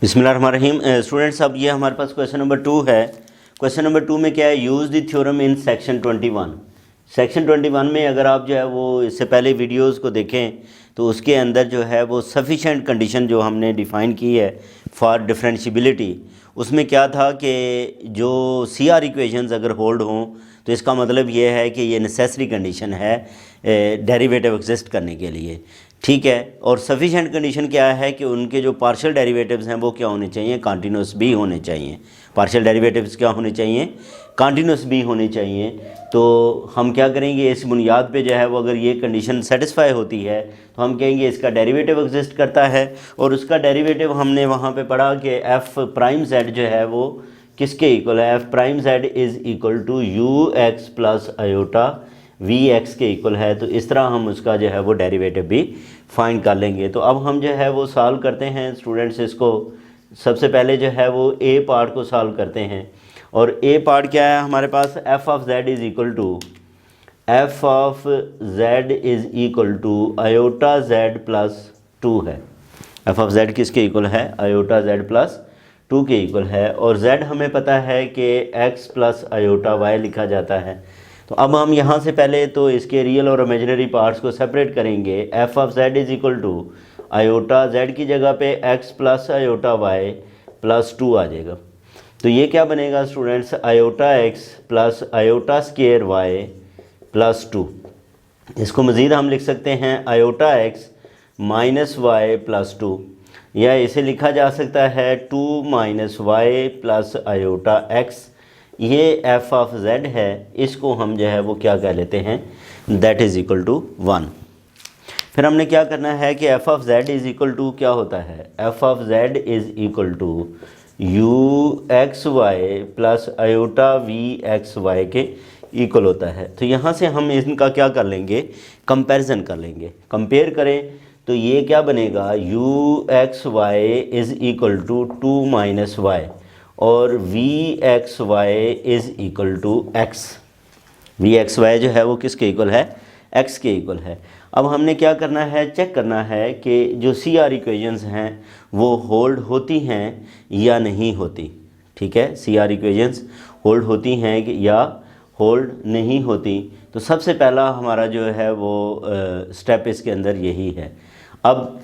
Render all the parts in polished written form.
बिस्मिल्लाहिर्रहमानिर्रहीम। स्टूडेंट्स, अब ये हमारे पास क्वेश्चन नंबर 2 है। क्वेश्चन नंबर 2 में क्या है, use the theorem in section 21। Section 21 में अगर आप जो है वो इससे पहले वीडियोस को देखें तो उसके अंदर जो है वो सफिशेंट कंडीशन जो हमने डिफ़ाइन की है फॉर डिफरेंशियबिलिटी, उसमें क्या था कि जो सी आर इक्वेशंस अगर होल्ड हों तो इसका मतलब ये है कि ये नेसेसरी कंडीशन है डेरिवेटिव एग्जिस्ट करने के लिए, ठीक है। और सफिशेंट कंडीशन क्या है कि उनके जो पार्शियल डेरिवेटिव्स हैं वो क्या होने चाहिए, कॉन्टीन्यूस भी होने चाहिए। पार्शियल डेरिवेटिव्स क्या होने चाहिए, कॉन्टीन्यूस भी होने चाहिए। तो हम क्या करेंगे, इस बुनियाद पे जो है वो अगर ये कंडीशन सेटिस्फाई होती है तो हम कहेंगे इसका डेरिवेटिव एग्जिस्ट करता है। और उसका डेरिवेटिव हमने वहाँ पे पढ़ा कि एफ प्राइम जेड जो है वो किसके इक्वल है, f prime Z is equal to u x plus iota v x के इक्वल है। तो इस तरह हम उसका जो है वो डेरिवेटिव भी फाइंड कर लेंगे। तो अब हम जो है वो सॉल्व करते हैं स्टूडेंट्स इसको। सबसे पहले जो है वो ए पार्ट को सॉल्व करते हैं। और ए पार्ट क्या है हमारे पास, F of Z is equal to F of Z is equal to iota Z plus 2 है। एफ ऑफ जेड किसके इक्वल है, आयोटा जेड प्लस 2 के इक्वल है। और जेड हमें पता है कि एक्स प्लस आयोटा वाई लिखा जाता है। तो अब हम यहाँ से पहले तो इसके रियल और इमेजिनरी पार्ट्स को सेपरेट करेंगे। F of Z is equal to iota z की जगह पे x plus iota y plus 2 आ जाएगा। तो ये क्या बनेगा students, iota x plus iota square y plus 2। इसको मज़ीद हम लिख सकते हैं iota x minus Y plus 2, या इसे लिखा जा सकता है 2 minus Y plus iota x. ये एफ ऑफ जेड है, इसको हम जो है वो क्या कह लेते हैं, दैट इज़ इक्वल टू 1। फिर हमने क्या करना है कि f of Z is equal to क्या होता है, F of Z is equal to u x y plus iota v x y के इक्वल होता है। तो यहाँ से हम इनका क्या कर लेंगे, कंपैरिजन कर लेंगे। कंपेयर करें तो ये क्या बनेगा, you x Y is equal to 2 minus Y और we x Y is equal to X. V x Y जो है वो किसके इक्वल है, एक्स के इक्वल है। अब हमने क्या करना है, चेक करना है कि जो सी आर इक्वेशंस हैं वो होल्ड होती हैं या नहीं होती, ठीक है। सी आर इक्वेशंस होल्ड होती हैं या होल्ड नहीं होती। तो सबसे पहला हमारा जो है वो स्टेप इसके अंदर यही है। अब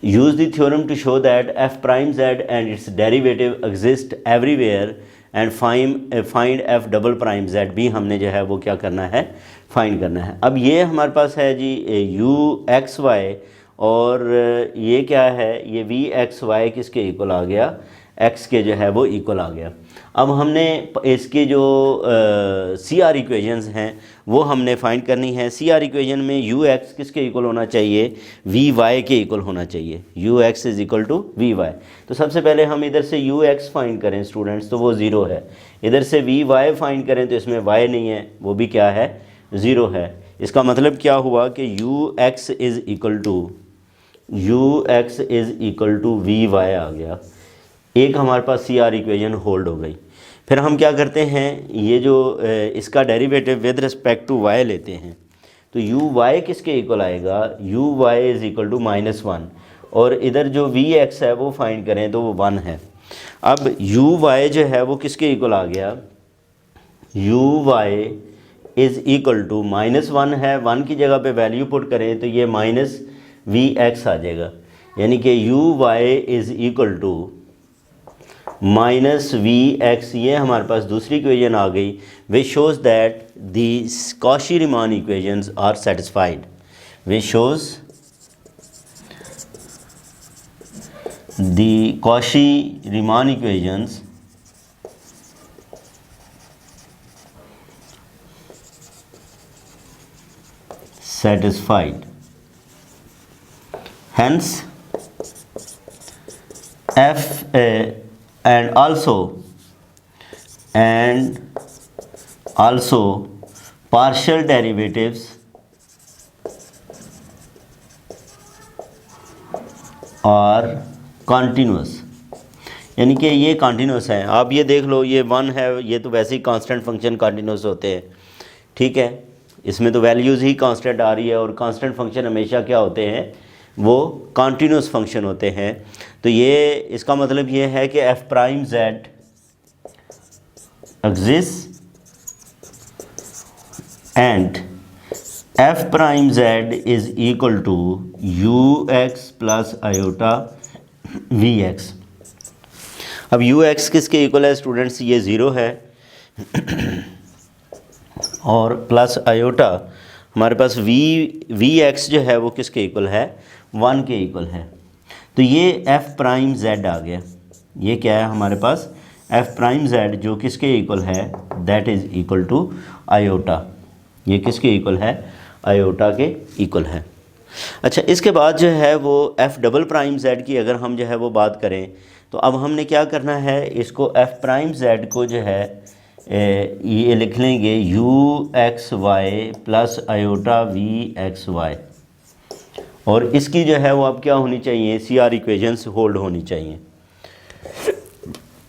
use the theorem to show that f prime z and its derivative exist everywhere and find f double prime z भी हमने जो है वो क्या करना है, फाइंड करना है। अब ये हमारे पास है जी u x y और ये क्या है, ये v x y किसके इक्वल आ गया, x के जो है वो इक्वल आ गया। अब हमने इसकी जो सी आर इक्वेशंस हैं वो हमने फाइंड करनी है। सी आर इक्वेशन में यू एक्स किसके इक्वल होना चाहिए, वी वाई के इक्वल होना चाहिए। U x is equal to we y. तो सबसे पहले हम इधर से यू एक्स फाइंड करें स्टूडेंट्स, तो वो ज़ीरो है। इधर से वी वाई फाइंड करें तो इसमें वाई नहीं है, वो भी क्या है, ज़ीरो है। इसका मतलब क्या हुआ कि U x is equal to we Y आ गया। एक हमारे पास सी आर इक्वेशन होल्ड हो गई। फिर हम क्या करते हैं, ये जो इसका derivative with respect to y लेते हैं। तो यू वाई किसके इक्वल आएगा, u y is equal to -1 और इधर जो वी एक्स है वो फाइंड करें तो वो 1 है। अब यू वाई जो है वो किसके इक्वल आ गया, u y is equal to -1 है, 1 की जगह पे वैल्यू पुट करें तो ये माइनस वी एक्स आ जाएगा। यानी कि u y is equal to minus v x. ये हमारे पास दूसरी इक्वेशन आ गई which shows that the Cauchy Riemann equations are satisfied, which shows the Cauchy Riemann equations satisfied. Hence f and also partial derivatives are continuous। यानी कि ये continuous है। आप ये देख लो, ये 1 है, ये तो वैसे ही कांस्टेंट फंक्शन कॉन्टीन्यूस होते हैं, ठीक है। इसमें तो वैल्यूज़ ही कांस्टेंट आ रही है और कांस्टेंट फंक्शन हमेशा क्या होते हैं, वो कॉन्टीन्यूस फंक्शन होते हैं। तो ये इसका मतलब ये है कि f prime Z exist and f prime Z is equal to u x plus iota v x. अब यू एक्स किसके इक्वल है स्टूडेंट्स? ये ज़ीरो है और प्लस आयोटा हमारे पास वी एक्स जो है वो किसके इक्वल है? 1 के इक्वल है। तो ये एफ प्राइम जेड आ गया। ये क्या है हमारे पास? एफ प्राइम जेड जो किसके इक्वल है? That is equal to iota. ये किसके इक्वल है? आयोटा के इक्वल है। अच्छा, इसके बाद जो है वो एफ डबल प्राइम जेड की अगर हम जो है वो बात करें तो अब हमने क्या करना है, इसको एफ प्राइम जेड को जो है ये लिख लेंगे u x y plus iota v x y, और इसकी जो है वो अब क्या होनी चाहिए? सी आर इक्वेशंस होल्ड होनी चाहिए।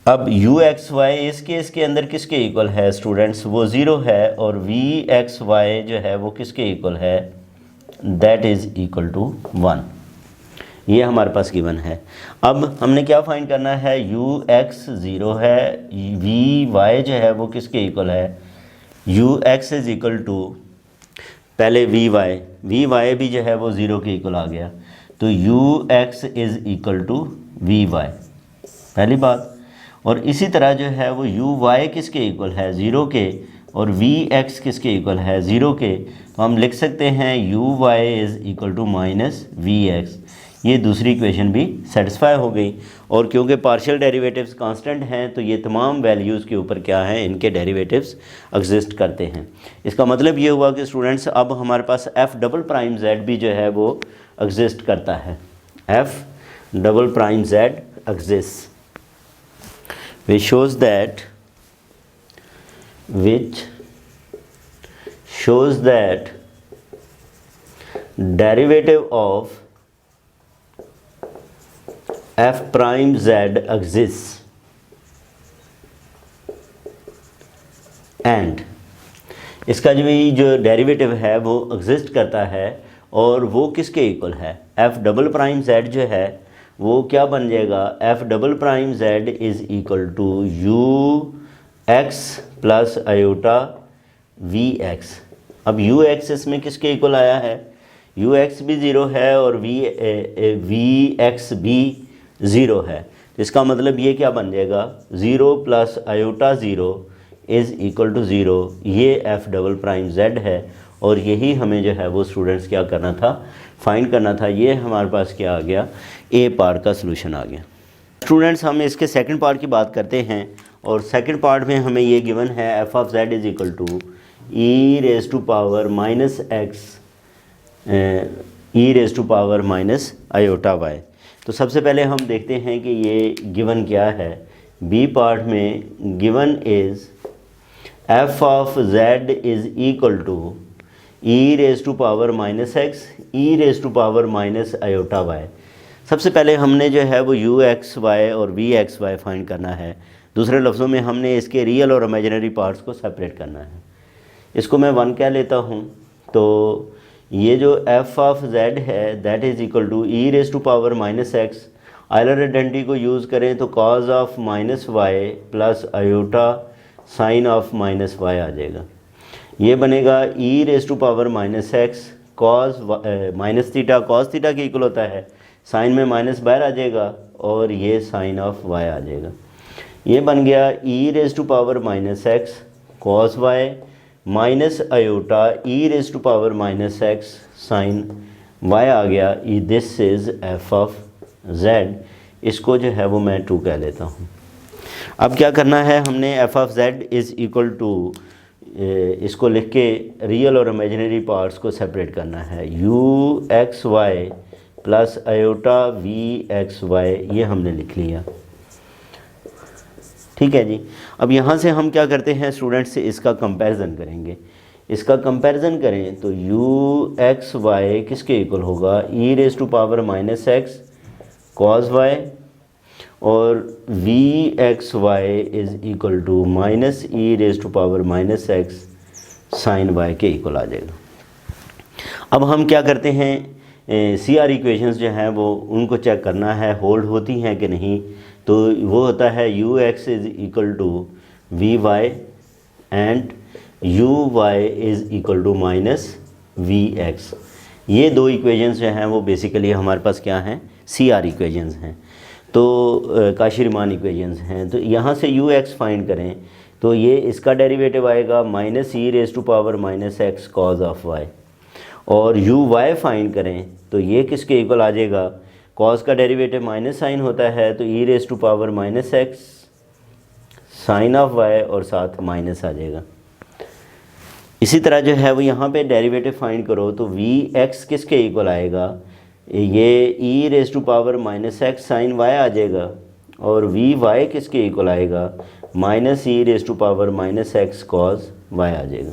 अब यू एक्स वाई इस केस के अंदर किसके इक्वल है स्टूडेंट्स? वो ज़ीरो है। और वी एक्स वाई जो है वो किसके इक्वल है? That is equal to 1। ये हमारे पास गिवन है। अब हमने क्या फाइंड करना है? यू एक्स ज़ीरो है, वी वाई जो है वो किसके इक्वल है? You x is equal to पहले वी वाई भी जो है वो ज़ीरो के इक्वल आ गया, तो you x is equal to we y, पहली बात। और इसी तरह जो है वो यू वाई किसके इक्वल है? ज़ीरो के, और वी एक्स किसके इक्वल है? ज़ीरो के। तो हम लिख सकते हैं u y is equal to minus v x. ये दूसरी इक्वेशन भी सेटिस्फाई हो गई। और क्योंकि पार्शियल डेरिवेटिव्स कांस्टेंट हैं तो ये तमाम वैल्यूज़ के ऊपर क्या है? इनके डेरिवेटिव्स एग्जिस्ट करते हैं। इसका मतलब ये हुआ कि स्टूडेंट्स अब हमारे पास एफ डबल प्राइम जेड भी जो है वो एग्जिस्ट करता है। F double prime Z exist which shows that derivative of f prime z exists and इसका जो डेरिवेटिव है वो एग्जिस्ट करता है, और वो किसके इक्वल है? f डबल प्राइम z जो है वो क्या बन जाएगा? F double prime Z is equal to u x plus iota v x. अब यू एक्स इसमें किसके इक्वल आया है? यू एक्स भी ज़ीरो है और वी एक्स भी ज़ीरो है। तो इसका मतलब ये क्या बन जाएगा? Zero plus iota zero is equal to zero. ये एफ डबल प्राइम जेड है, और यही हमें जो है वो स्टूडेंट्स क्या करना था? फाइंड करना था। ये हमारे पास क्या आ गया? ए पार्ट का सलूशन आ गया। स्टूडेंट्स हम इसके सेकंड पार्ट की बात करते हैं, और सेकंड पार्ट में हमें ये गिवन है F of Z is equal to E raise to power minus x E raise to power minus iota y. तो सबसे पहले हम देखते हैं कि ये गिवन क्या है। बी पार्ट में given is F of Z is equal to E raise to power minus x E raise to power minus iota y. सबसे पहले हमने जो है वो यू एक्स वाई और वी एक्स वाई फाइंड करना है। दूसरे लफ्ज़ों में हमने इसके रियल और इमेजिनरी पार्ट्स को सेपरेट करना है। इसको मैं 1 कह लेता हूँ। तो ये जो एफ ऑफ जेड है that is equal to E raise to power minus X. Euler identity को यूज़ करें तो cos of minus Y plus iota sine of minus Y आ जाएगा। ये बनेगा E raise to power minus x cos minus theta cos theta के equal होता है, साइन में माइनस बाहर आ जाएगा और ये साइन ऑफ वाई आ जाएगा। ये बन गया E raise to power minus x cos Y minus iota E raise to power minus x sine Y आ गया। This is F of Z. इसको जो है वो मैं 2 कह लेता हूँ। अब क्या करना है हमने? F of Z is equal to इसको लिख के रियल और इमेजिनरी पार्ट्स को सेपरेट करना है। You x y plus iota v x y, ये हमने लिख लिया। ठीक है जी। अब यहाँ से हम क्या करते हैं स्टूडेंट्स से इसका कंपैरिजन करेंगे। इसका कंपैरिजन करें तो यू एक्स वाई किसके इक्वल होगा? E raise to power minus x cos Y, और we x Y is equal to minus E raise to power minus x sine Y के इक्वल आ जाएगा। अब हम क्या करते हैं? सी आर इक्वेशंस जो हैं वो उनको चेक करना है होल्ड होती हैं कि नहीं। तो वो होता है you x is equal to we y and u y is equal to minus v x. ये दो इक्वेशंस जो हैं वो बेसिकली हमारे पास क्या हैं, सी आर इक्वेशंस हैं, तो काशी-रीमान इक्वेशंस हैं। तो यहाँ से यू एक्स फाइंड करें तो ये इसका डेरिवेटिव आएगा minus E raise to power minus x cos of y, और यू वाई फाइंड करें तो ये किसके इक्वल आ जाएगा, कॉज का डेरिवेटिव माइनस साइन होता है तो e raise to power minus x sine of y और साथ माइनस आ जाएगा। इसी तरह जो है वो यहाँ पे डेरिवेटिव फाइंड करो तो वी एक्स किसके इक्वल आएगा, ये E raise to power minus x sine Y आ जाएगा, और वी वाई किसके इक्वल आएगा, minus E raise to power minus x cos Y आ जाएगा।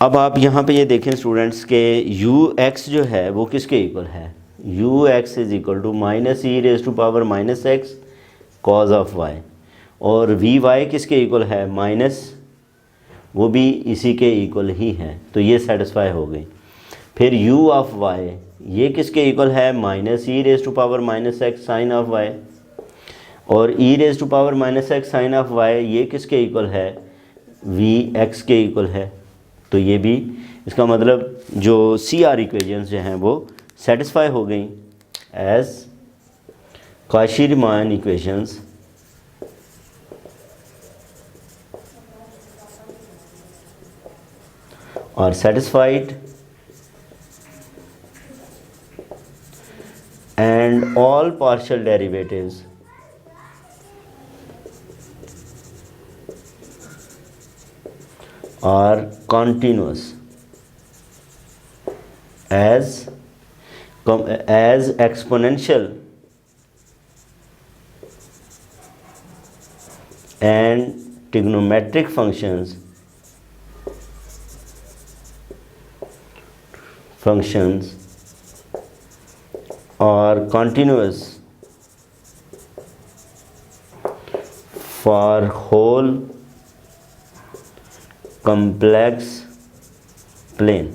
अब आप यहाँ पे ये देखें स्टूडेंट्स के यू एक्स जो है वो किसके इक्वल है, you x is equal to minus E raise to power minus x cos of y, और वी वाई किसके इक्वल है, माइनस वो भी इसी के इक्वल ही है, तो ये सेटिस्फाई हो गई। फिर u ऑफ y ये किसके इक्वल है, minus E raise to power minus x sine of y, और e raise to power minus x sine of y ये किसके इक्वल है, वी एक्स के इक्वल है। तो ये भी इसका मतलब जो सी आर इक्वेशंस जो हैं वो सेटिस्फाई हो गई as Cauchy Riemann equations are satisfied and all partial derivatives are continuous as exponential and trigonometric functions are continuous for whole complex plane।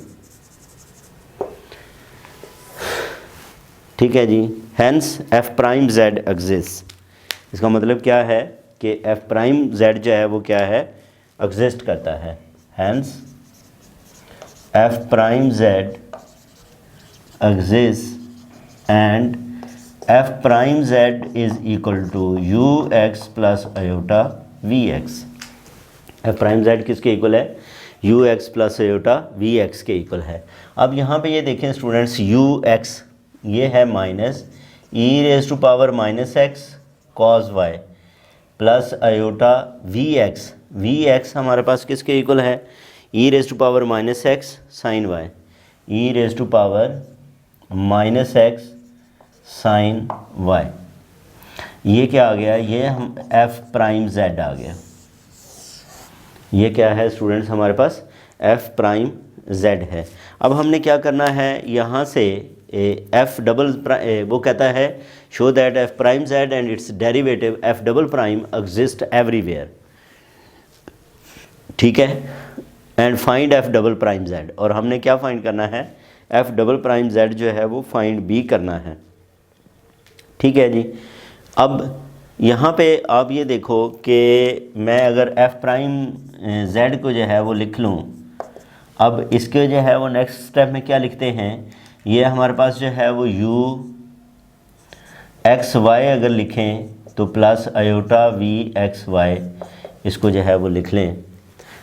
ठीक है जी, hence F prime Z exist. इसका मतलब क्या है कि एफ प्राइम जेड जो है वो क्या है, एग्जिस्ट करता है। Hence F prime z exists and f prime z is equal to ux plus iota vx। f prime z किसके इक्वल है, ux plus iota vx के इक्वल है। अब यहाँ पे ये देखें स्टूडेंट्स ux ये है minus e raise to power minus x cos y plus iota vx हमारे पास किसके इक्वल है, e raise to power minus x sine y, e raise to power minus x sine y. ये क्या आ गया, ये हम एफ प्राइम जेड आ गया। ये क्या है स्टूडेंट्स, हमारे पास एफ प्राइम जेड है। अब हमने क्या करना है, यहाँ से एफ डबल वो कहता है show that F prime Z and it's derivative F double prime exist everywhere. ठीक है, and find F double prime Z, और हमने क्या फाइंड करना है, एफ डबल प्राइम जेड जो है वो फाइंड बी करना है। ठीक है जी। अब यहाँ पे आप ये देखो कि मैं अगर एफ प्राइम जेड को जो है वो लिख लूँ, अब इसके जो है वो नेक्स्ट स्टेप में क्या लिखते हैं, ये हमारे पास जो है वो यू एक्स वाई अगर लिखें तो plus iota v x y इसको जो है वो लिख लें,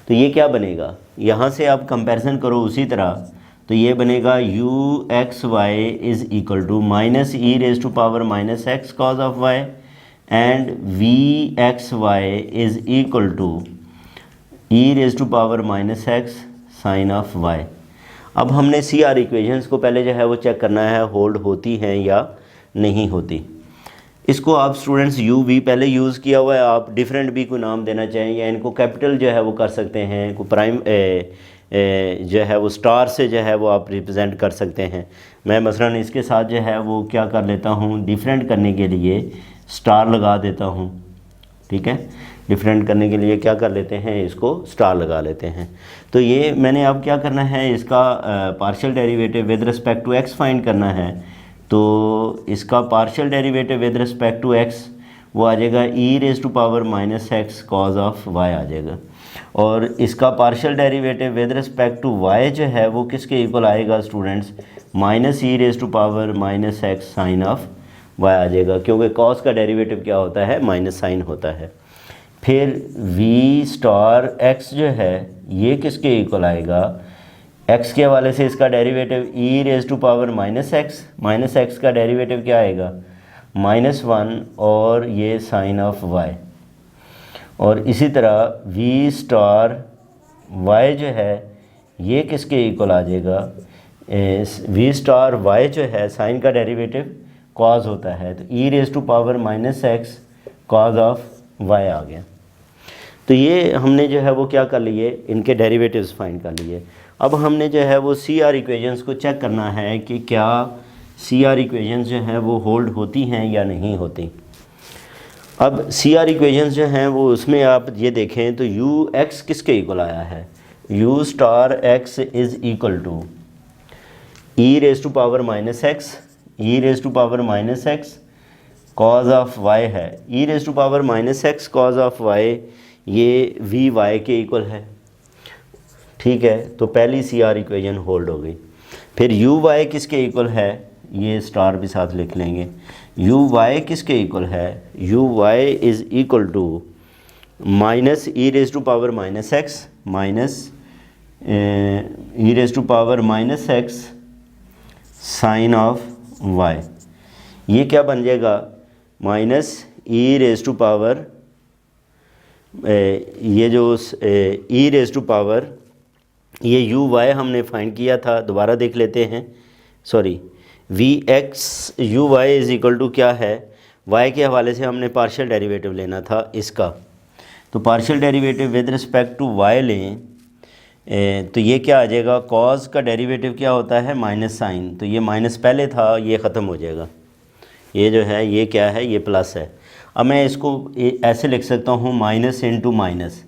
तो ये क्या बनेगा, यहाँ से आप कंपैरिजन करो उसी तरह, तो ये बनेगा you x Y is equal to minus E raise to power minus x cos of y and v x Y is equal to e raise to power minus x sine of y. अब हमने C R equations को पहले जो है वो check करना है hold होती हैं या नहीं होती। इसको आप स्टूडेंट्स यू वी पहले यूज़ किया हुआ है, आप डिफरेंट भी कोई नाम देना चाहें या इनको कैपिटल जो है वो कर सकते हैं, को प्राइम जो है वो स्टार से जो है वो आप रिप्रेजेंट कर सकते हैं। मैं मसलन इसके साथ जो है वो क्या कर लेता हूँ, डिफरेंट करने के लिए स्टार लगा देता हूँ। ठीक है। डिफरेंट करने के लिए क्या कर लेते हैं, इसको स्टार लगा लेते हैं। तो ये मैंने अब क्या करना है, इसका partial derivative with respect to X find करना है। तो इसका partial derivative with respect to X वो आ जाएगा E raise to power minus x cos of Y आ जाएगा। और इसका partial derivative with respect to Y जो है वो किसके इक्वल आएगा students, minus E raise to power minus x sine of Y आ जाएगा, क्योंकि कॉस का डेरिवेटिव क्या होता है, माइनस साइन होता है। फिर v स्टार x जो है ये किसके इक्वल आएगा, x के हवाले से इसका derivative e raise to power minus x का डेरिवेटिव क्या आएगा, -1 और ये साइन ऑफ y। और इसी तरह v स्टार y जो है ये किसके इक्वल आ जाएगा, v स्टार y जो है साइन का डेरिवेटिव कॉज होता है, तो e raise to power minus x cos of y आ गया। तो ये हमने जो है वो क्या कर लिए, इनके डेरिवेटिव्स फाइंड कर लिए। अब हमने जो है वो सी आर इक्वेशंस को चेक करना है कि क्या सी आर इक्वेशंस जो हैं वो होल्ड होती हैं या नहीं होती। अब सी आर इक्वेशंस जो हैं वो उसमें आप ये देखें तो यू एक्स किसके इक्वल आया है, U star X is equal to E raise to power minus x, E raise to power minus x cos of Y है। E raise to power minus x cos of Y ये V Y के equal है, ठीक है। तो पहली सी R equation hold हो गई। फिर यू वाई किसके इक्वल है, ये स्टार भी साथ लिख लेंगे। यू वाई किसके इक्वल है, u y is equal to minus E raise to power minus x minus E raise to power minus x sine of Y. ये क्या बन जाएगा, minus E raise to power ये जो ई रेज टू पावर ये u y हमने find किया था, दोबारा देख लेते हैं। Sorry, v x u y is equal to क्या है, वाई के हवाले से हमने पार्शियल डेरिवेटिव लेना था इसका। तो partial derivative with respect to y लें तो ये क्या आ जाएगा, कॉज का डेरिवेटिव क्या होता है, माइनस साइन। तो ये माइनस पहले था, ये ख़त्म हो जाएगा, ये जो है ये क्या है, ये प्लस है। अब मैं इसको ऐसे लिख सकता हूँ माइनस इंटू माइनस,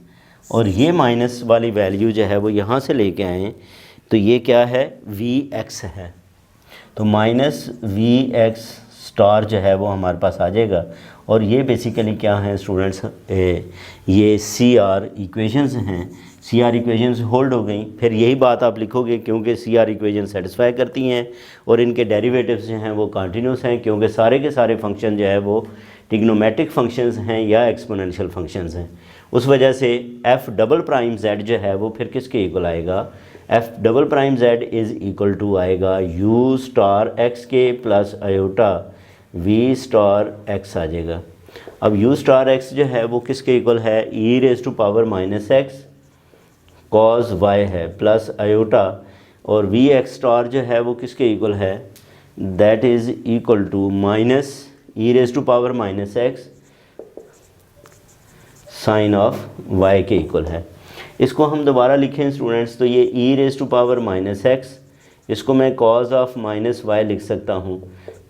और ये माइनस वाली वैल्यू जो है वो यहाँ से लेके आएँ तो ये क्या है, वी एक्स है। तो माइनस वी एक्स स्टार जो है वो हमारे पास आ जाएगा। और ये बेसिकली क्या है स्टूडेंट्स, ये सी आर इक्वेशंस हैं। सी आर इक्वेशंस होल्ड हो गई, फिर यही बात आप लिखोगे क्योंकि सी आर इक्वेशन सेटिस्फाई करती हैं और इनके डेरिवेटिव्स जो हैं वो कंटिन्यूस हैं, क्योंकि सारे के सारे फंक्शन जो है वो ट्रिग्नोमेट्रिक फंक्शंस हैं या एक्सपोनेंशियल फंक्शंस हैं। उस वजह से एफ डबल प्राइम जेड जो है वो फिर किसके इक्वल आएगा, F double prime Z is equal to आएगा यू स्टार एक्स के plus iota V star X आ जाएगा। अब यू स्टार एक्स जो है वो किसके इक्वल है, E raise to power minus x cos Y है प्लस आयोटा, और वी एक्स स्टार जो है वो किसके इक्वल है, that is equal to minus E raise to power minus x sine of Y के इक्वल है। इसको हम दोबारा लिखें स्टूडेंट्स तो ये E raise to power minus X, इसको मैं कॉज ऑफ माइनस वाई लिख सकता हूँ,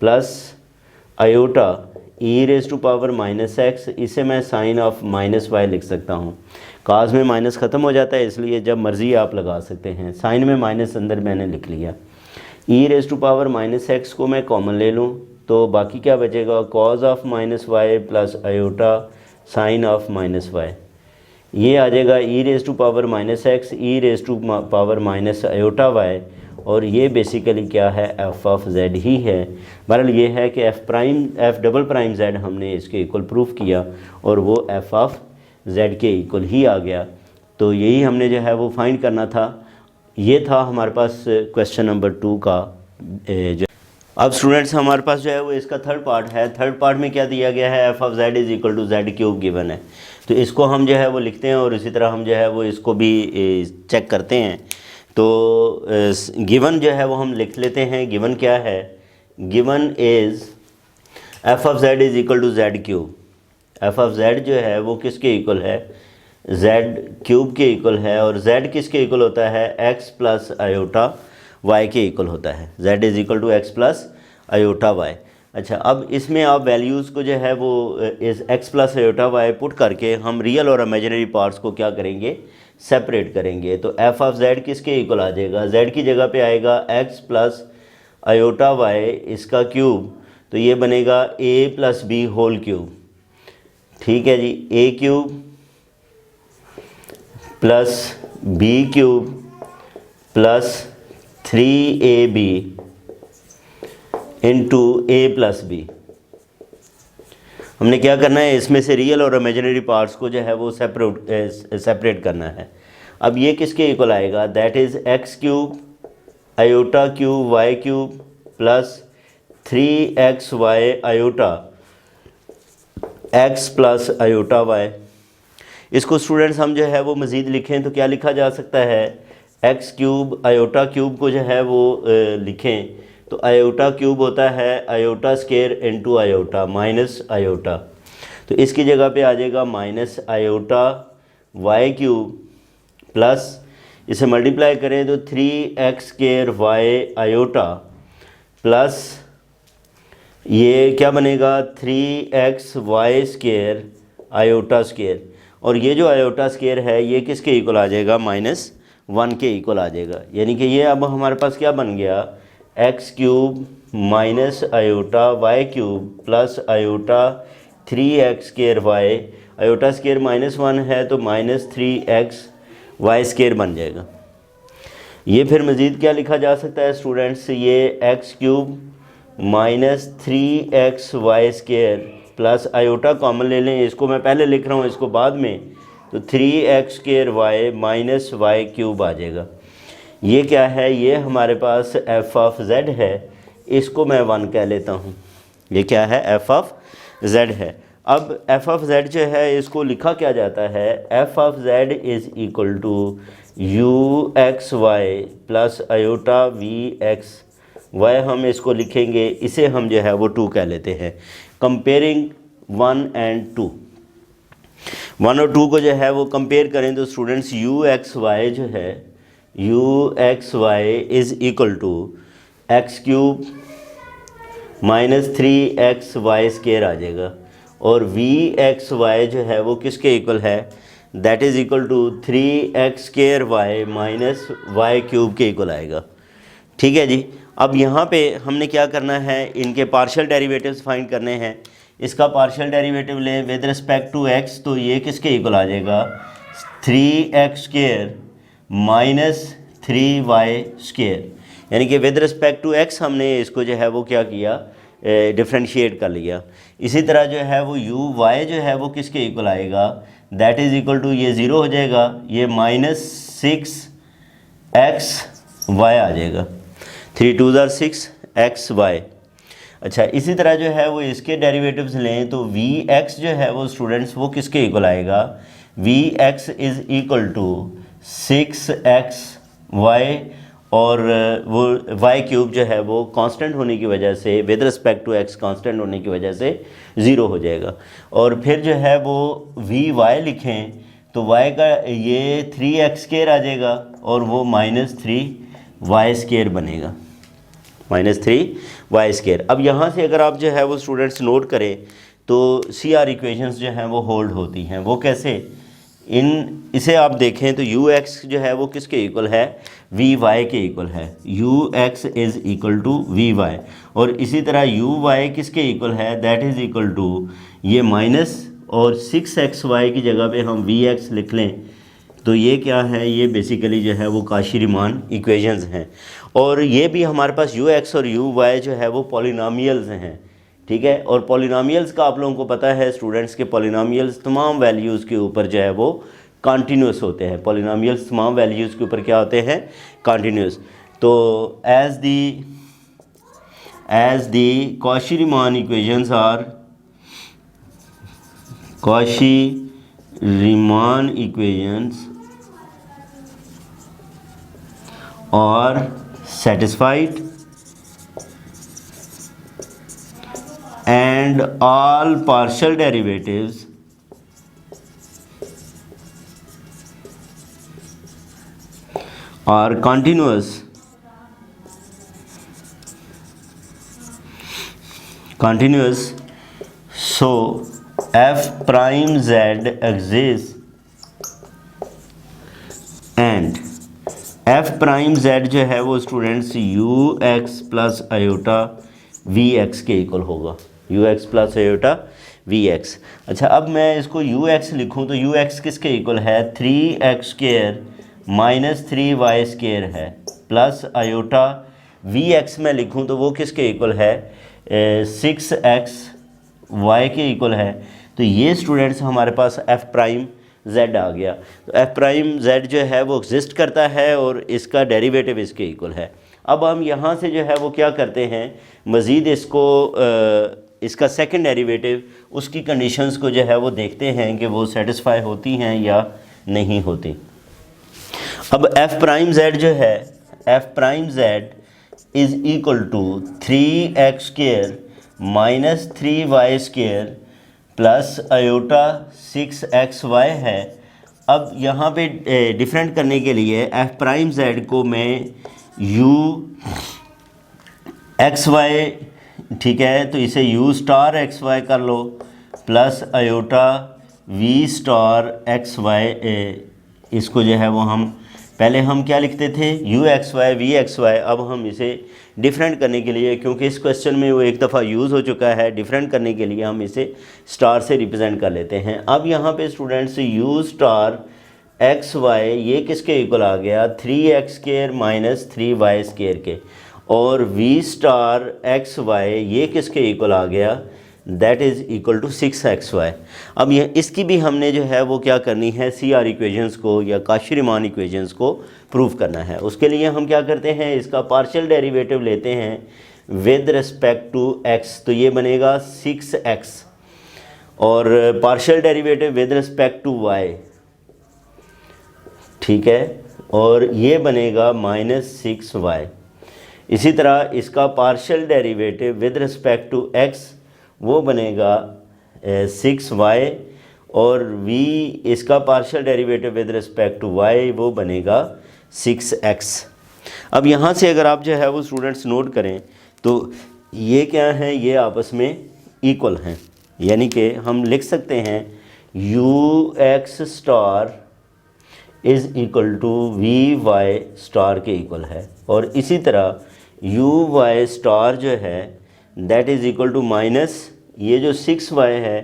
plus iota E raise to power minus x, इसे मैं साइन ऑफ माइनस वाई लिख सकता हूँ। काज में माइनस ख़त्म हो जाता है, इसलिए जब मर्ज़ी आप लगा सकते हैं। साइन में माइनस अंदर मैंने लिख लिया। E raise to power minus X को मैं कॉमन ले लूँ तो बाकी क्या बचेगा, cos of minus Y plus iota sine of minus Y. ये आ जाएगा E raise to power minus x E raise to power minus iota Y, और ये बेसिकली क्या है, एफ ऑफ जेड ही है। बहरहाल ये है कि एफ डबल प्राइम जेड हमने इसके इक्वल प्रूफ किया और वो एफ ऑफ जेड के इक्वल ही आ गया। तो यही हमने जो है वो फाइंड करना था। ये था हमारे पास क्वेश्चन नंबर 2 का जो। अब स्टूडेंट्स हमारे पास जो है वो इसका थर्ड पार्ट है। थर्ड पार्ट में क्या दिया गया है, F of Z is equal to z cube given है। तो इसको हम जो है वो लिखते हैं और इसी तरह हम जो है वो इसको भी चेक करते हैं। तो गिवन जो है वो हम लिख लेते हैं। गिवन क्या है, given is F of Z is equal to z cube. F of z जो है वो किसके इक्वल है, जेड क्यूब के इक्वल है, और जेड किसके इक्वल होता है, एक्स प्लस आयोटा वाई के इक्वल होता है। Z is equal to x plus iota y. अच्छा, अब इसमें आप वैल्यूज़ को जो है वो इस x plus iota y put करके हम रियल और इमेजिनरी पार्ट्स को क्या करेंगे, सेपरेट करेंगे। तो एफ ऑफ जेड किसके इक्वल आ जाएगा, जेड की जगह पे आएगा एक्स प्लस आयोटा वाई इसका क्यूब, तो ये बनेगा A plus B whole cube. ठीक है जी, A cube plus B cube plus 3ab into A plus B. हमने क्या करना है, इसमें से रियल और इमेजिनरी पार्ट्स को जो है वो सेपरेट करना है। अब ये किसके इक्वल आएगा, that is x cube iota cube y cube plus 3xy iota x plus iota y. इसको स्टूडेंट्स हम जो है वो मज़ीद लिखें तो क्या लिखा जा सकता है, एक्स क्यूब आयोटा क्यूब को जो है वो लिखें तो आयोटा क्यूब होता है iota square into iota minus iota, तो इसकी जगह पे आ जाएगा minus iota y cube plus इसे मल्टीप्लाई करें तो 3x square y iota plus ये क्या बनेगा 3x Y square iota square, और ये जो आयोटा स्केयर है ये किसके इक्वल आ जाएगा, -1 के इक्वल आ जाएगा। यानी कि ये अब हमारे पास क्या बन गया, x cube minus iota y cube plus iota 3x square y, iota square -1 है तो -3x वाई स्केयर बन जाएगा। ये फिर मज़ीद क्या लिखा जा सकता है स्टूडेंट्स, ये x cube minus 3x Y square plus iota common ले लें, इसको मैं पहले लिख रहा हूँ इसको बाद में, तो 3x square Y minus Y cube आ जाएगा। ये क्या है, ये हमारे पास एफ ऑफ जेड है, इसको मैं 1 कह लेता हूँ। ये क्या है, एफ ऑफ जेड है। अब एफ ऑफ जेड जो है इसको लिखा क्या जाता है, F of Z is equal to u x y plus iota v x y, हम इसको लिखेंगे, इसे हम जो है वो 2 कह लेते हैं। कंपेयरिंग 1 and 2, 1 और 2 को जो है वो कंपेयर करें तो स्टूडेंट्स यू एक्स वाई जो है, you x Y is equal to X cube minus 3x Y square आ जाएगा, और वी एक्स वाई जो है वो किसके इक्वल है, that is equal to 3x square Y minus Y cube के इक्वल आएगा। ठीक है जी, अब यहाँ पे हमने क्या करना है, इनके पार्शियल डेरिवेटिव्स फाइंड करने हैं। इसका पार्शियल डेरिवेटिव लें विद रिस्पेक्ट टू x, तो ये किसके इक्वल आ जाएगा, 3x square minus 3y square, यानी कि विद रिस्पेक्ट टू x हमने इसको जो है वो क्या किया, डिफ्रेंशिएट कर लिया। इसी तरह जो है वो यू वाई जो है वो किसके इक्वल आएगा, दैट इज़ इक्वल टू ये 0 हो जाएगा, ये -6x वाई आ जाएगा, 3 2 6 x वाई। अच्छा, इसी तरह जो है वो इसके डेरिवेटिव्स लें तो वी एक्स जो है वो स्टूडेंट्स वो किसके इक्वल आएगा, v x is equal to 6x y, और वो वाई क्यूब जो है वो कांस्टेंट होने की वजह से with respect to x constant होने की वजह से 0 हो जाएगा। और फिर जो है वो वी वाई लिखें तो वाई का ये 3x स्केयर आ जाएगा और वो -3y स्केयर बनेगा, -3y स्केयर। अब यहाँ से अगर आप जो है वो स्टूडेंट्स नोट करें तो CR इक्वेशंस जो हैं वो होल्ड होती हैं। वो कैसे, इसे आप देखें तो ux जो है वो किसके इक्वल है, vy के इक्वल है, ux is equal to vy, और इसी तरह uy किसके इक्वल है, दैट इज़ इक्वल टू ये माइनस और 6xy की जगह पे हम vx लिख लें तो ये क्या है, ये बेसिकली जो है वो काशी-रीमान इक्वेशंस हैं। और ये भी हमारे पास ux और uy जो है वो पॉलिनॉमियल्स हैं, ठीक है। और पॉलिनॉमियल्स का आप लोगों को पता है स्टूडेंट्स के पॉलिनॉमियल्स तमाम वैल्यूज़ के ऊपर जो है वो कॉन्टीन्यूस होते हैं। पॉलिनॉमियल्स तमाम वैल्यूज़ के ऊपर क्या होते हैं, कॉन्टीन्यूस। तो as the Cauchy Riemann equations are, Cauchy Riemann equations are satisfied and all partial derivatives are continuous continuous, so f prime z exists and f prime z जो है वो students ux plus iota v x के equal होगा, ux plus iota v x. अच्छा, अब मैं इसको ux लिखूं तो ux किसके इक्वल है, 3x square minus 3y square है, प्लस आयोटा वी एक्स में लिखूं तो वो किसके इक्वल है, 6x y के इक्वल है। तो ये स्टूडेंट्स हमारे पास f प्राइम z आ गया। तो f प्राइम z जो है वो एग्जिस्ट करता है और इसका डेरिवेटिव इसके इक्वल है। अब हम यहाँ से जो है वो क्या करते हैं, मज़ीद इसको इसका सेकंड डेरिवेटिव उसकी कंडीशंस को जो है वो देखते हैं कि वो सेटिस्फाई होती हैं या नहीं होती। अब f प्राइम z जो है, f prime z is equal to 3x square minus 3y square plus iota 6xy है। अब यहाँ पे डिफरेंट करने के लिए f प्राइम z को मैं u xy, ठीक है, तो इसे u स्टार xy कर लो plus iota v star xy, इसको जो है वो हम पहले हम क्या लिखते थे, u x y v x y. अब हम इसे डिफरेंट करने के लिए, क्योंकि इस क्वेश्चन में वो एक दफ़ा यूज़ हो चुका है, डिफरेंट करने के लिए हम इसे स्टार से रिप्रेजेंट कर लेते हैं। अब यहाँ पे students u star x y ये किसके इक्वल आ गया, 3x square minus 3y square के, और v स्टार एक्स वाई ये किसके इक्वल आ गया, that is equal to 6xy। अब यह इसकी भी हमने जो है वो क्या करनी है, CR इक्वेशंस को या काशी-रीमान इक्वेशंस को प्रूव करना है। उसके लिए हम क्या करते हैं, इसका पार्शियल डेरिवेटिव लेते हैं विद रिस्पेक्ट टू x, तो ये बनेगा 6x, और partial derivative with respect to y, ठीक है, और ये बनेगा माइनस 6y। इसी तरह इसका partial derivative with respect to x वो बनेगा 6y, और v इसका partial derivative with respect to y वो बनेगा 6x। अब यहाँ से अगर आप जो है वो स्टूडेंट्स नोट करें तो ये क्या हैं, ये आपस में इक्वल हैं, यानी कि हम लिख सकते हैं ux star is equal to vy star के इक्वल है, और इसी तरह uy स्टार जो है that is equal to minus ये जो 6y है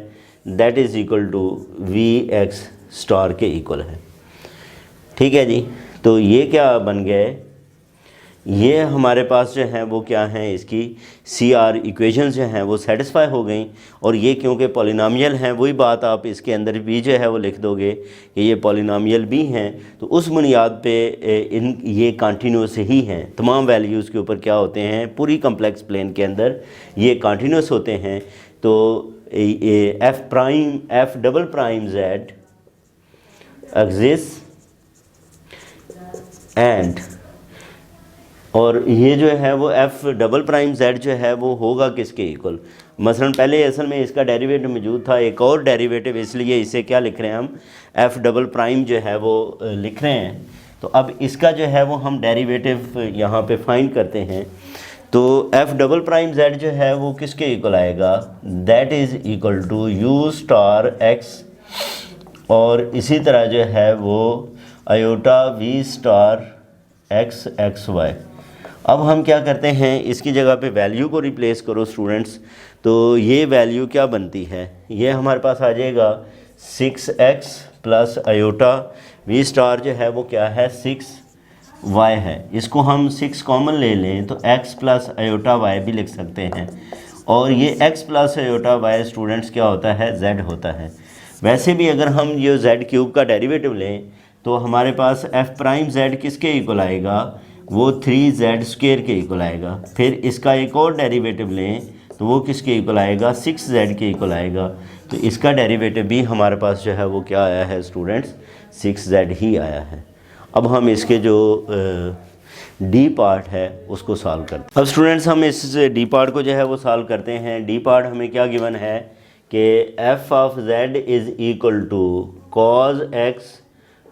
that is equal to vx star के इक्वल है। ठीक है जी, तो ये क्या बन गए, ये हमारे पास जो है वो क्या हैं, इसकी CR इक्वेशंस जो हैं वो सेटिस्फाई हो गई। और ये क्योंकि पॉलिनॉमियल हैं, वही बात आप इसके अंदर भी जो है वो लिख दोगे कि ये पॉलिनॉमियल भी हैं, तो उस बुनियाद पे इन ये कंटिन्यूस ही हैं। तमाम वैल्यूज़ के ऊपर क्या होते हैं, पूरी कम्प्लेक्स प्लेन के अंदर ये कंटिन्यूस होते हैं। तो f double prime z exist and, और ये जो है वो f डबल प्राइम z जो है वो होगा किसके इक्वल, मसलन पहले असल में इसका डेरिवेटिव मौजूद था, एक और डेरिवेटिव, इसलिए इसे क्या लिख रहे हैं हम, f डबल प्राइम जो है वो लिख रहे हैं। तो अब इसका जो है वो हम डेरिवेटिव यहाँ पे फाइंड करते हैं। तो f डबल प्राइम z जो है वो किसके इक्वल आएगा, that is equal to u star x, और इसी तरह जो है वो iota v star x x y. अब हम क्या करते हैं, इसकी जगह पे वैल्यू को रिप्लेस करो स्टूडेंट्स, तो ये वैल्यू क्या बनती है, ये हमारे पास आ जाएगा 6x plus iota v star जो है वो क्या है 6y है। इसको हम 6 कॉमन ले लें तो x प्लस आयोटा y भी लिख सकते हैं, और ये x plus iota y students क्या होता है, z होता है। वैसे भी अगर हम ये z क्यूब का डेरिवेटिव लें तो हमारे पास f प्राइम z किसके इक्वल आएगा, वो 3z स्क्वायर के इक्वल आएगा। फिर इसका एक और डेरिवेटिव लें तो वो किसके इक्वल आएगा, 6z के इक्वल आएगा। तो इसका डेरिवेटिव भी हमारे पास जो है वो क्या आया है स्टूडेंट्स, 6z ही आया है। अब हम इसके जो डी पार्ट है उसको सॉल्व करते हैं। अब स्टूडेंट्स हम इस डी पार्ट को जो है वो सॉल्व करते हैं। डी पार्ट हमें क्या गिवन है कि f of z is equal to cos x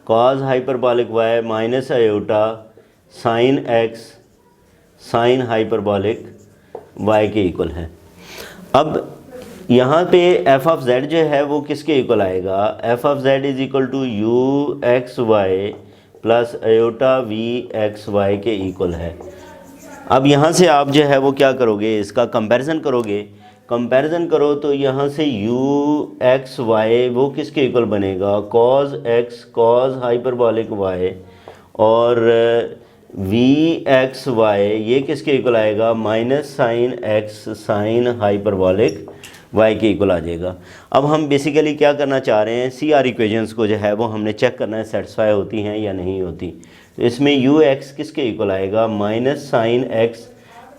cos hyperbolic y minus iota sine x sine hyperbolic y के इक्वल है। अब यहाँ पे एफ ऑफ जेड जो है वो किसके इक्वल आएगा, f of z is equal to u x y plus iota v x y के इक्वल है। अब यहाँ से आप जो है वो क्या करोगे, इसका कंपैरिजन करोगे, कंपैरिजन करो तो यहाँ से यू एक्स वाई वो किसके इक्वल बनेगा, cos x cos hyperbolic y, और वी एक्स वाई ये किसके इक्वल आएगा, minus sine x sine hyperbolic y के इक्वल आ जाएगा। अब हम बेसिकली क्या करना चाह रहे हैं, सी आर इक्वेशंस को जो है वो हमने चेक करना है सेटिस्फाई होती हैं या नहीं होती। तो इसमें यू एक्स किसके इक्वल आएगा, minus sine x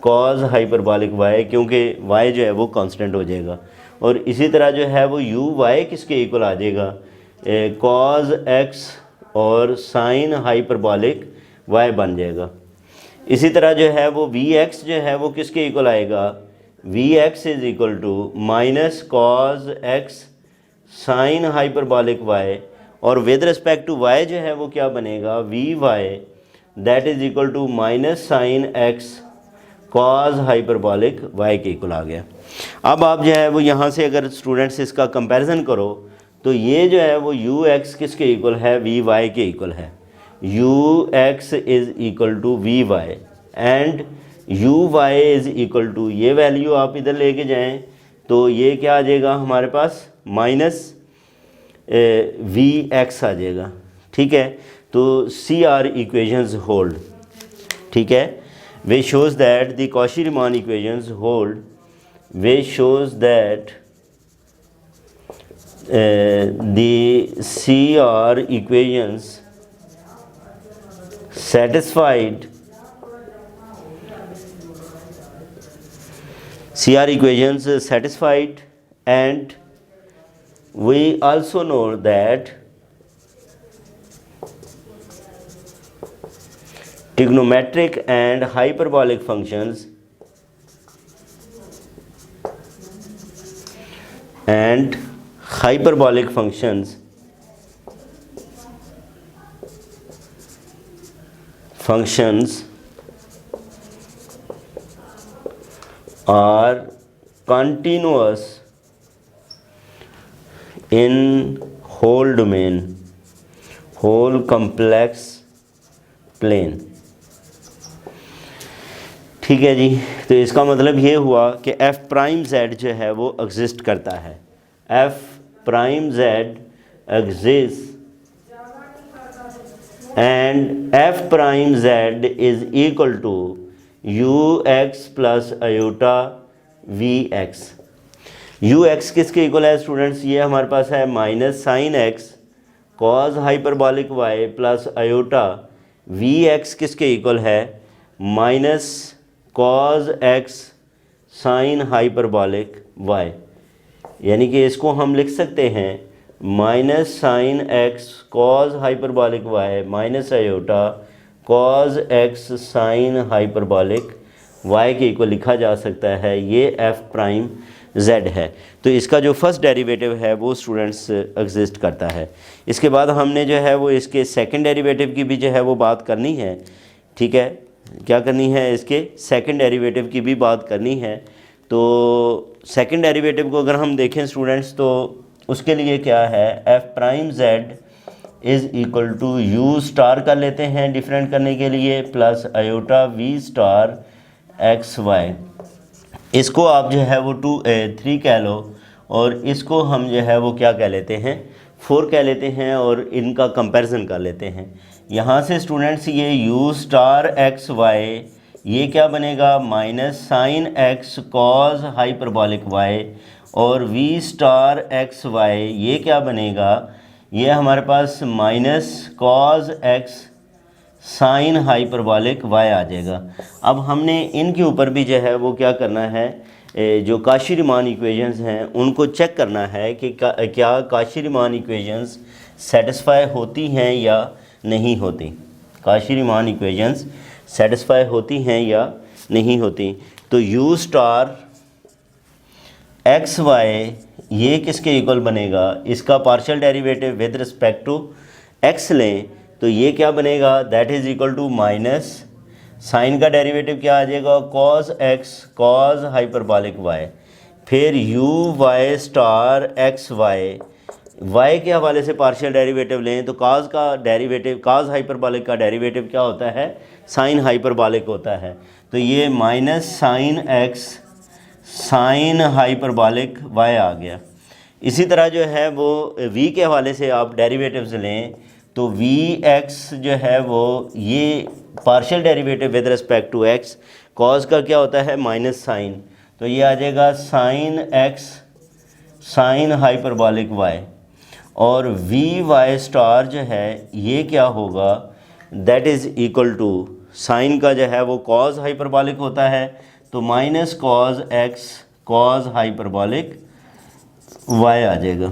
cos hyperbolic y, क्योंकि वाई जो है वो कांस्टेंट हो जाएगा। और इसी तरह जो है वो यू वाई किसके इक्वल आ जाएगा, कॉज एक्स और साइन हाइपरबॉलिक वाई बन जाएगा। इसी तरह जो है वो वी एक्स जो है वो किसके इक्वल आएगा, v x is equal to minus cos x sine hyperbolic y, और विद रिस्पेक्ट टू वाई जो है वो क्या बनेगा, v y that is equal to minus sine x cos hyperbolic y के इक्वल आ गया। अब आप जो है वो यहाँ से अगर स्टूडेंट्स इसका कंपैरिजन करो तो ये जो है वो यू एक्स किसके इक्वल है, वी वाई के इक्वल है। You x is equal to we y and u y is equal to, ये वैल्यू आप इधर लेके जाएं तो ये क्या आ जाएगा हमारे पास, माइनस वी एक्स आ जाएगा। ठीक है, तो सी आर इक्वेशंस होल्ड। ठीक है, we shows that the Cauchy Riemann equations hold, we shows that the CR equations satisfied, CR equations satisfied, and we also know that trigonometric and hyperbolic functions and hyperbolic functions are continuous in whole domain, whole complex plane। ठीक है जी, तो इसका मतलब ये हुआ कि f prime Z जो है वो एग्जिस्ट करता है, f prime Z exist and f prime z is equal to ux plus iota vx। ux किसके इक्वल है स्टूडेंट्स, ये हमारे पास है minus sine x cos hyperbolic y plus iota vx किसके इक्वल है, minus cos x sine hyperbolic y। यानी कि इसको हम लिख सकते हैं minus sine x cos hyperbolic y minus iota cos x sine hyperbolic y के इक्वल लिखा जा सकता है। ये एफ प्राइम जेड है। तो इसका जो फर्स्ट डेरिवेटिव है वो स्टूडेंट्स एग्जिस्ट करता है। इसके बाद हमने जो है वो इसके सेकंड डेरिवेटिव की भी जो है वो बात करनी है। ठीक है, क्या करनी है, इसके सेकंड डेरिवेटिव की भी बात करनी है। तो सेकंड डेरिवेटिव को अगर हम देखें स्टूडेंट्स तो उसके लिए क्या है, f prime Z is equal to u star कर लेते हैं डिफरेंट करने के लिए plus iota v star x y. इसको आप जो है वो 3 कह लो और इसको हम जो है वो क्या कह लेते हैं, 4 कह लेते हैं और इनका कंपैरिजन कर लेते हैं। यहाँ से स्टूडेंट्स ये यू स्टार एक्स वाई ये क्या बनेगा, minus sine x cos hyperbolic y, और v स्टार एक्स वाई ये क्या बनेगा, ये हमारे पास minus cos x sine hyperbolic y आ जाएगा। अब हमने इनके ऊपर भी जो है वो क्या करना है, जो काशी-रीमान इक्वेशंस हैं उनको चेक करना है कि क्या काशी-रीमान इक्वेशंस सेटिस्फाई होती हैं या नहीं होती, काशी-रीमान इक्वेशंस सेटिस्फाई होती हैं या नहीं होती। तो u स्टार एक्स वाई ये किसके इक्वल बनेगा, इसका partial derivative with respect to x लें तो ये क्या बनेगा, that is equal to minus sine का डेरिवेटिव क्या आ जाएगा, cos x cos hyperbolic y। फिर u y star x y के हवाले से पार्शियल डेरिवेटिव लें तो काज का डेरिवेटिव, काज हाइपरबॉलिक का डेरिवेटिव क्या होता है, साइन हाइपरबॉलिक होता है। तो ये minus sine x sine hyperbolic y आ गया। इसी तरह जो है वो v के हवाले से आप डेरिवेटिव्स लें तो वी एक्स जो है वो ये partial derivative with respect to x, cos का क्या होता है माइनस साइन, तो ये आ जाएगा sine x sine hyperbolic y, और वी वाई स्टार जो है ये क्या होगा, that is equal to sine का जो है वो कॉज हाइपरबॉलिक होता है तो minus cos x cos hyperbolic y आ जाएगा।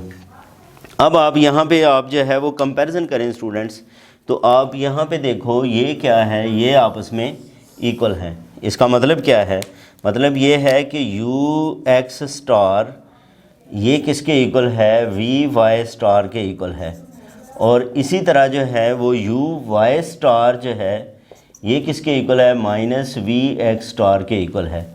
अब आप यहाँ पे आप जो है वो कंपैरिजन करें स्टूडेंट्स, तो आप यहाँ पे देखो ये क्या है, ये आपस में इक्वल है। इसका मतलब क्या है, मतलब ये है कि यू एक्स स्टार ये किसके इक्वल है, वी वाई स्टार के इक्वल है, और इसी तरह जो है वो यू वाई स्टार जो है ये किसके इक्वल है, माइनस वी एक्स स्टार के इक्वल है।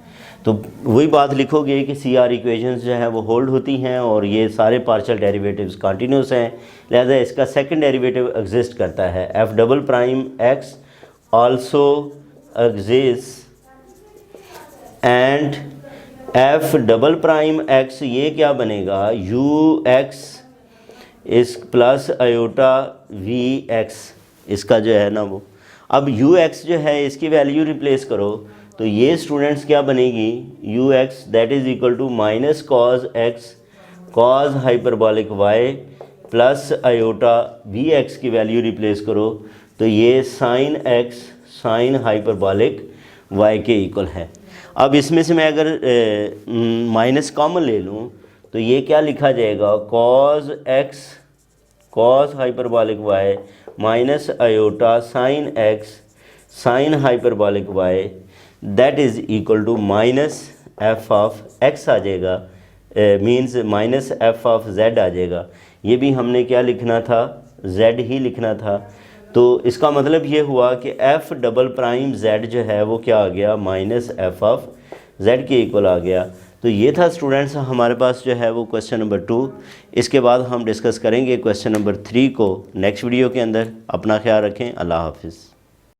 तो वही बात लिखोगे कि सी आर इक्वेशंस जो है वो होल्ड होती हैं और ये सारे पार्शियल डेरिवेटिव्स कंटिन्यूस हैं, लिहाजा इसका सेकंड डेरिवेटिव एग्जिस्ट करता है। F double prime x also exist and F double prime x ये क्या बनेगा, यू एक्स इस प्लस आयोटा वी एक्स, इसका जो है ना वो, अब यू एक्स जो है इसकी वैल्यू रिप्लेस करो तो ये स्टूडेंट्स क्या बनेगी, u x that is equal to minus cos x cos hyperbolic y plus iota v x की वैल्यू रिप्लेस करो तो ये sine x sine hyperbolic y के इक्वल है। अब इसमें से मैं अगर माइनस कॉमन ले लूँ तो ये क्या लिखा जाएगा, cos x cos hyperbolic y minus iota sine x sine hyperbolic y that is equal to minus f of x आ जाएगा, means minus f of z आ जाएगा। ये भी हमने क्या लिखना था, जेड ही लिखना था। तो इसका मतलब ये हुआ कि एफ डबल प्राइम जेड जो है वो क्या आ गया, माइनस एफ ऑफ जेड के इक्वल आ गया। तो ये था स्टूडेंट्स हमारे पास जो है वो क्वेश्चन नंबर 2। इसके बाद हम डिस्कस करेंगे क्वेश्चन नंबर 3 को नेक्स्ट वीडियो के अंदर। अपना ख्याल रखें, अल्लाह हाफिज़।